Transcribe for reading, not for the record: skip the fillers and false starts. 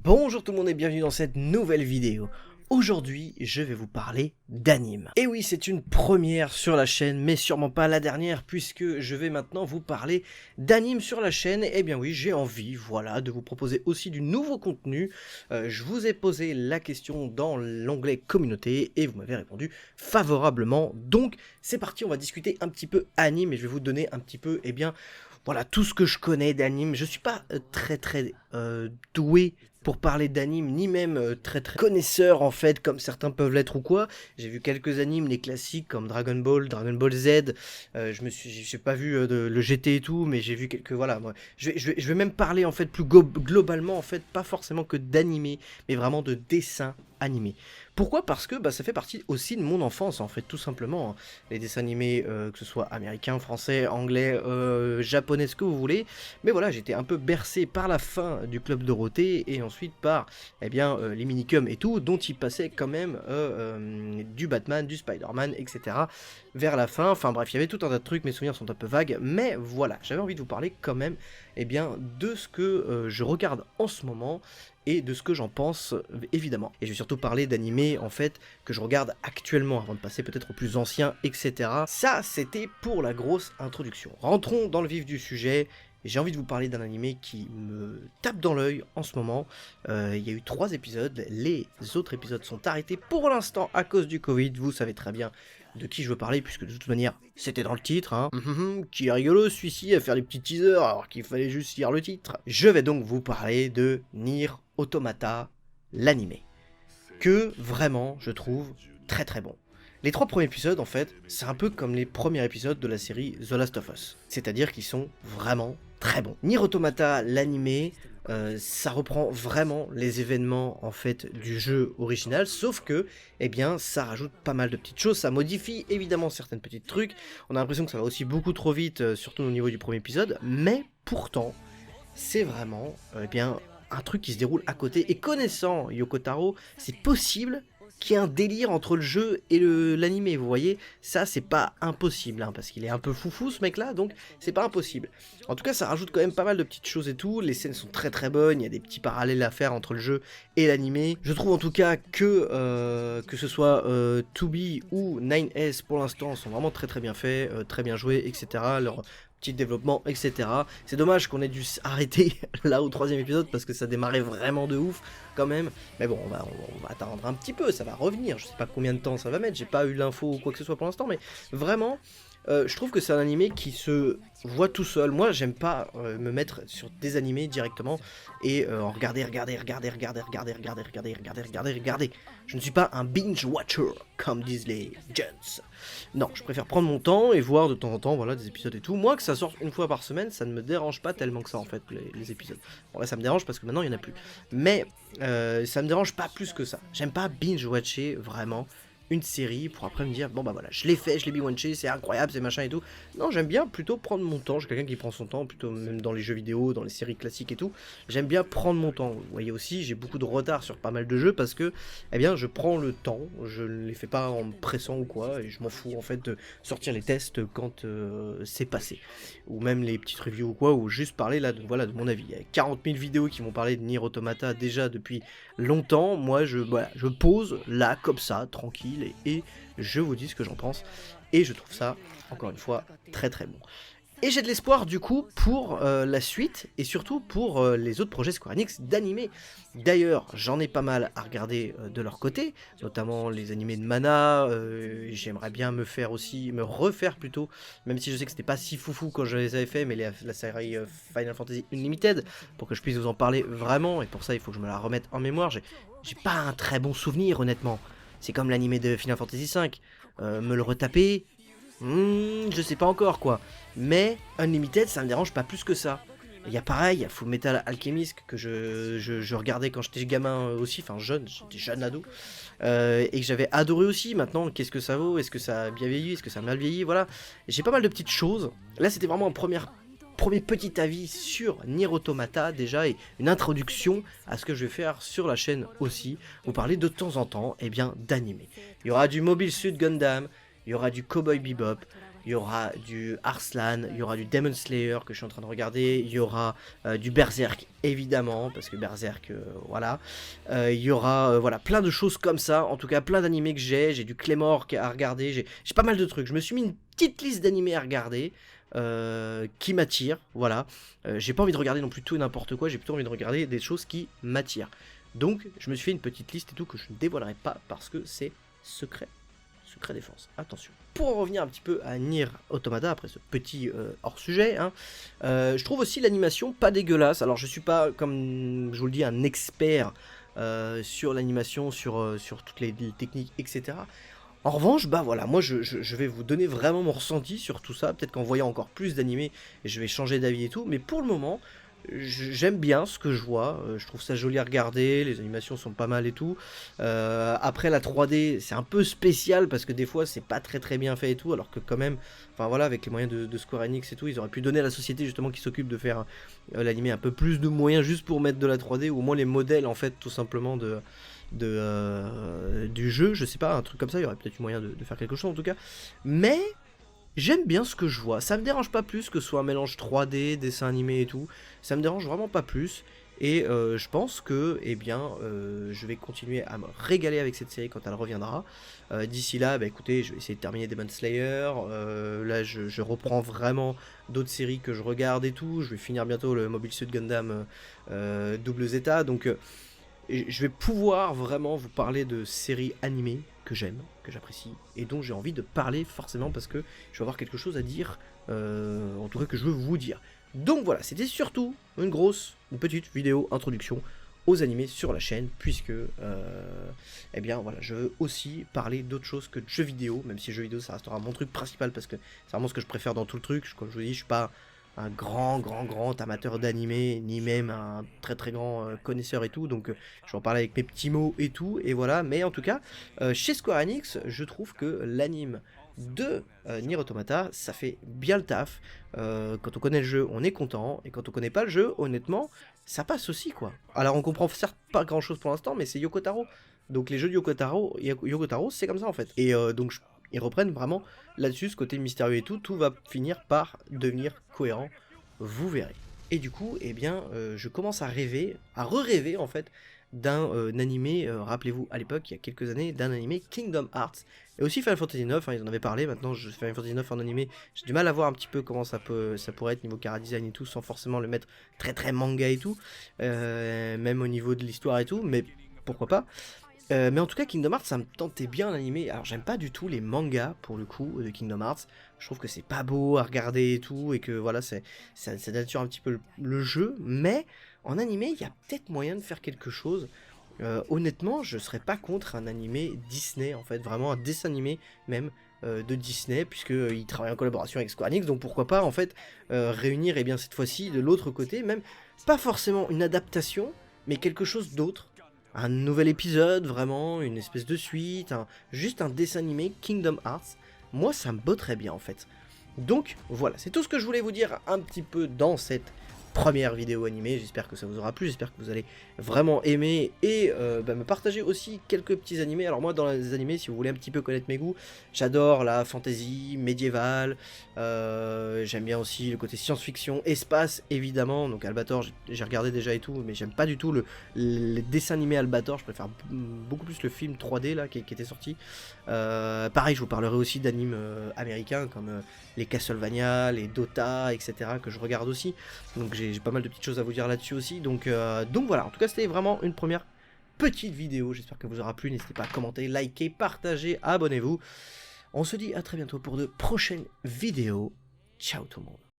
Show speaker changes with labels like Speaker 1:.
Speaker 1: Bonjour tout le monde et bienvenue dans cette nouvelle vidéo. Aujourd'hui, je vais vous parler d'anime. Et oui, c'est une première sur la chaîne, mais sûrement pas la dernière, puisque je vais maintenant vous parler d'anime sur la chaîne. Et bien oui, j'ai envie, voilà, de vous proposer aussi du nouveau contenu. Je vous ai posé la question dans l'onglet communauté, et vous m'avez répondu favorablement. Donc, c'est parti, on va discuter un petit peu anime, et je vais vous donner un petit peu, voilà, tout ce que je connais d'anime. Je suis pas très doué pour parler d'anime, ni même très connaisseur en fait, comme certains peuvent l'être ou quoi. J'ai vu quelques animes, les classiques comme Dragon Ball Z. J'ai pas vu le GT et tout, mais j'ai vu quelques, voilà. Moi, je vais même parler en fait plus globalement en fait, pas forcément que d'animé, mais vraiment de dessins animés. Pourquoi? Parce que ça fait partie aussi de mon enfance en fait, tout simplement. Les dessins animés, que ce soit américain, français, anglais, japonais, ce que vous voulez. Mais voilà, j'étais un peu bercé par la fin du Club Dorothée et ensuite par les minicums et tout, dont il passait quand même du Batman, du Spider-Man, etc. vers la fin. Enfin bref, il y avait tout un tas de trucs, mes souvenirs sont un peu vagues, mais voilà, j'avais envie de vous parler quand même de ce que je regarde en ce moment et de ce que j'en pense évidemment. Et je vais surtout parler d'animés en fait que je regarde actuellement avant de passer peut-être aux plus anciens, etc. Ça c'était pour la grosse introduction. Rentrons dans le vif du sujet. J'ai envie de vous parler d'un animé qui me tape dans l'œil en ce moment. Il y a eu 3 épisodes, les autres épisodes sont arrêtés pour l'instant à cause du Covid. Vous savez très bien de qui je veux parler, puisque de toute manière, c'était dans le titre, hein. Qui est rigolo celui-ci à faire des petits teasers alors qu'il fallait juste lire le titre. Je vais donc vous parler de Nier Automata, l'animé, que vraiment je trouve très bon. Les 3 premiers épisodes, en fait, c'est un peu comme les premiers épisodes de la série The Last of Us. C'est-à-dire qu'ils sont vraiment très bons. Nier Automata, l'animé, ça reprend vraiment les événements, en fait, du jeu original, sauf que, ça rajoute pas mal de petites choses, ça modifie évidemment certaines petites trucs. On a l'impression que ça va aussi beaucoup trop vite, surtout au niveau du premier épisode, mais pourtant, c'est vraiment, un truc qui se déroule à côté. Et connaissant Yoko Taro, c'est possible qu'il y ait un délire entre le jeu et l'animé, vous voyez. Ça, c'est pas impossible, hein, parce qu'il est un peu foufou, ce mec-là, donc c'est pas impossible. En tout cas, ça rajoute quand même pas mal de petites choses et tout. Les scènes sont très bonnes, il y a des petits parallèles à faire entre le jeu et l'animé. Je trouve en tout cas que ce soit 2B ou 9S, pour l'instant, sont vraiment très bien faits, très bien joués, etc. Leur petit développement, etc. C'est dommage qu'on ait dû s'arrêter là au 3e épisode parce que ça démarrait vraiment de ouf quand même. Mais bon, on va attendre un petit peu, ça va revenir. Je sais pas combien de temps ça va mettre, j'ai pas eu l'info ou quoi que ce soit pour l'instant, mais vraiment, je trouve que c'est un animé qui se voit tout seul. Moi, j'aime pas me mettre sur des animés directement et en regarder. Je ne suis pas un binge watcher, comme disent les gens. Non, je préfère prendre mon temps et voir de temps en temps, voilà, des épisodes et tout. Moi, que ça sorte une fois par semaine, ça ne me dérange pas tellement que ça, en fait, les épisodes. Bon, là, ça me dérange parce que maintenant, il n'y en a plus. Mais ça me dérange pas plus que ça. J'aime pas binge watcher, vraiment, une série pour après me dire bon voilà, je l'ai fait, je l'ai binge-watché, c'est incroyable, c'est machin et tout. Non, j'aime bien plutôt prendre mon temps. Je suis quelqu'un qui prend son temps, plutôt même dans les jeux vidéo, dans les séries classiques et tout. J'aime bien prendre mon temps. Vous voyez aussi, j'ai beaucoup de retard sur pas mal de jeux parce que je prends le temps, je ne les fais pas en me pressant ou quoi, et je m'en fous en fait de sortir les tests quand c'est passé. Ou même les petites reviews ou quoi, ou juste parler là de mon avis. Il y a 40 000 vidéos qui m'ont parlé de Nier Automata déjà depuis longtemps. Moi je pose là comme ça, tranquille, et je vous dis ce que j'en pense, et je trouve ça, encore une fois, très bon. Et j'ai de l'espoir du coup pour la suite, et surtout pour les autres projets Square Enix d'animés. D'ailleurs, j'en ai pas mal à regarder de leur côté, notamment les animés de Mana. J'aimerais bien me refaire plutôt, même si je sais que c'était pas si foufou quand je les avais fait, mais la série Final Fantasy Unlimited, pour que je puisse vous en parler vraiment, et pour ça il faut que je me la remette en mémoire. J'ai pas un très bon souvenir, honnêtement. C'est comme l'animé de Final Fantasy V. Me le retaper, je sais pas encore quoi. Mais Unlimited, ça me dérange pas plus que ça. Il y a pareil, il y a Full Metal Alchemist que je regardais quand j'étais gamin aussi, enfin j'étais jeune ado, et que j'avais adoré aussi. Maintenant, qu'est-ce que ça vaut? Est-ce que ça a bien vieilli? Est-ce que ça a mal vieilli? Voilà, j'ai pas mal de petites choses. Là, c'était vraiment un premier petit avis sur Nier Automata déjà, et une introduction à ce que je vais faire sur la chaîne aussi, vous parler de temps en temps d'animé. Il y aura du Mobile Suit Gundam, il y aura du Cowboy Bebop, il y aura du Arslan, il y aura du Demon Slayer que je suis en train de regarder, il y aura du Berserk évidemment, parce que Berserk, voilà. Il y aura voilà, plein de choses comme ça, en tout cas plein d'animés que j'ai du Claymore à regarder, j'ai pas mal de trucs. Je me suis mis une petite liste d'animés à regarder. Qui m'attire, voilà. J'ai pas envie de regarder non plus tout et n'importe quoi, j'ai plutôt envie de regarder des choses qui m'attirent. Donc je me suis fait une petite liste et tout que je ne dévoilerai pas parce que c'est secret. Secret défense, attention. Pour en revenir un petit peu à Nier Automata, après ce petit hors-sujet, hein, je trouve aussi l'animation pas dégueulasse. Alors je suis pas, comme je vous le dis, un expert sur l'animation, sur toutes les techniques, etc. En revanche, bah voilà, moi je vais vous donner vraiment mon ressenti sur tout ça. Peut-être qu'en voyant encore plus d'animés, je vais changer d'avis et tout. Mais pour le moment, j'aime bien ce que je vois. Je trouve ça joli à regarder, les animations sont pas mal et tout. Après la 3D, c'est un peu spécial parce que des fois c'est pas très bien fait et tout. Alors que quand même, enfin voilà, avec les moyens de Square Enix et tout, ils auraient pu donner à la société justement qui s'occupe de faire l'animé un peu plus de moyens juste pour mettre de la 3D. Ou au moins les modèles en fait tout simplement du jeu, je sais pas, un truc comme ça, il y aurait peut-être eu moyen de faire quelque chose en tout cas, mais j'aime bien ce que je vois, ça me dérange pas plus que ce soit un mélange 3D, dessin animé et tout, ça me dérange vraiment pas plus, et je pense que, eh bien, je vais continuer à me régaler avec cette série quand elle reviendra. D'ici là, bah écoutez, je vais essayer de terminer Demon Slayer, là je reprends vraiment d'autres séries que je regarde et tout, je vais finir bientôt le Mobile Suit Gundam Double Zeta, donc je vais pouvoir vraiment vous parler de séries animées que j'aime, que j'apprécie, et dont j'ai envie de parler forcément parce que je vais avoir quelque chose à dire, en tout cas que je veux vous dire. Donc voilà, c'était surtout une petite vidéo introduction aux animés sur la chaîne, puisque, eh bien voilà, je veux aussi parler d'autres choses que de jeux vidéo, même si jeux vidéo ça restera mon truc principal parce que c'est vraiment ce que je préfère dans tout le truc. Comme je vous dis, je suis pas un grand amateur d'animé, ni même un très grand connaisseur et tout, donc je vais en parler avec mes petits mots et tout, et voilà. Mais en tout cas, chez Square Enix, je trouve que l'anime de Nier Automata, ça fait bien le taf. Quand on connaît le jeu, on est content, et quand on connaît pas le jeu, honnêtement, ça passe aussi, quoi. Alors on comprend certes pas grand chose pour l'instant, mais c'est Yoko Taro, donc les jeux de Yoko Taro, c'est comme ça en fait, et donc ils reprennent vraiment là-dessus, ce côté mystérieux et tout va finir par devenir cohérent, vous verrez. Et du coup, eh bien, je commence à rêver, à re-rêver en fait, d'un animé, rappelez-vous à l'époque, il y a quelques années, d'un animé Kingdom Hearts, et aussi Final Fantasy 9, hein, ils en avaient parlé, maintenant Final Fantasy 9 en animé, j'ai du mal à voir un petit peu comment ça pourrait être niveau chara-design et tout, sans forcément le mettre très manga et tout, même au niveau de l'histoire et tout, mais pourquoi pas. Mais en tout cas, Kingdom Hearts, ça me tentait bien l'animé. Alors, j'aime pas du tout les mangas, pour le coup, de Kingdom Hearts. Je trouve que c'est pas beau à regarder et tout, et que voilà, ça nature un petit peu le jeu. Mais en animé, il y a peut-être moyen de faire quelque chose. Honnêtement, je serais pas contre un animé Disney, en fait, vraiment un dessin animé même de Disney, puisqu'il travaille en collaboration avec Square Enix. Donc pourquoi pas, en fait, réunir, eh bien, cette fois-ci, de l'autre côté, même pas forcément une adaptation, mais quelque chose d'autre. Un nouvel épisode, vraiment, une espèce de suite, juste un dessin animé Kingdom Hearts, moi ça me botterait bien en fait. Donc voilà, c'est tout ce que je voulais vous dire un petit peu dans cette première vidéo animée, j'espère que ça vous aura plu, j'espère que vous allez vraiment aimer et me partager aussi quelques petits animés. Alors moi dans les animés, si vous voulez un petit peu connaître mes goûts, j'adore la fantasy médiévale, j'aime bien aussi le côté science-fiction, espace évidemment, donc Albator j'ai regardé déjà et tout, mais j'aime pas du tout les dessins animés Albator, je préfère beaucoup plus le film 3D là qui était sorti. Pareil, je vous parlerai aussi d'animes américains comme les Castlevania, les Dota, etc. que je regarde aussi, donc j'ai pas mal de petites choses à vous dire là-dessus aussi, donc voilà, en tout cas c'était vraiment une première petite vidéo, j'espère que vous aura plu, n'hésitez pas à commenter, liker, partager, abonnez-vous, on se dit à très bientôt pour de prochaines vidéos, ciao tout le monde.